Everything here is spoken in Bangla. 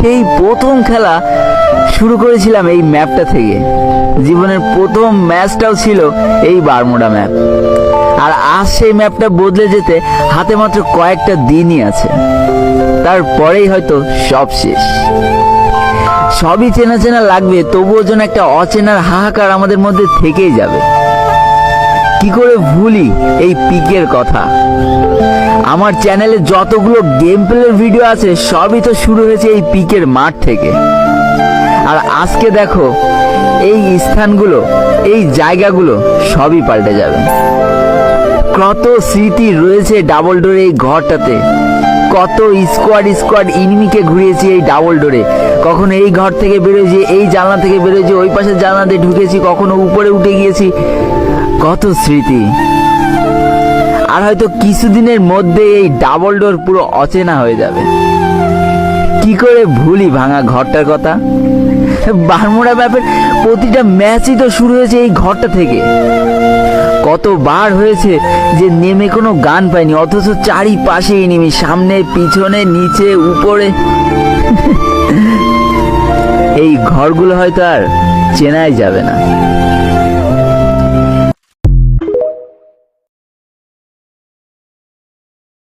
সেই প্রথম খেলা শুরু করেছিলাম এই ম্যাপটা থেকে। জীবনের প্রথম ম্যাচটাও ছিল এই বারমুডা ম্যাপ। আর আজ সেই ম্যাপটা বদলে যেতে হাতে মাত্র কয়েকটা দিনই আছে, তারপরেই হয়তো সব শেষ। সবই চেনা চেনা লাগবে, তবুও যেন একটা অচেনার হাহাকার আমাদের মধ্যে থেকেই যাবে। কি করে ভুলি এই পিকের কথা। আমার চ্যানেলে যতগুলো গেম প্লের ভিডিও আছে সবই তো শুরু হয়েছে এই পিকের মাঠ থেকে। আর আজকে দেখো এই স্থানগুলো, এই জায়গাগুলো সবই পাল্টে যাবে। কত স্মৃতি রয়েছে ডাবল ডোরে এই ঘরটাতে। কত স্কোয়াড ইনিমিকে ঘুরিয়েছি এই ডাবল ডোরে। কখনো এই ঘর থেকে বেরোয়েছি, এই জানলা থেকে বেরোয়েছি, ওই পাশের জানলা দিয়ে ঢুকেছি, কখনো উপরে উঠে গিয়েছি। কত স্মৃতি। আর হয়তো কিছুদিনের মধ্যে এই ডাবল ডোর পুরো অচেনা হয়ে যাবে। কি করে ভুলি ভাঙা ঘরটার কথা। বারমুডা ম্যাপের প্রতিটা ম্যাচই তো শুরু হয়েছে এই ঘরটা থেকে। কতবার হয়েছে যে নেমে কোনো গান পাইনি, অথচ চারিপাশে এনিমি, সামনে পিছনে নিচে উপরে। এই ঘরগুলো হয়তো আর চেনাই যাবে না।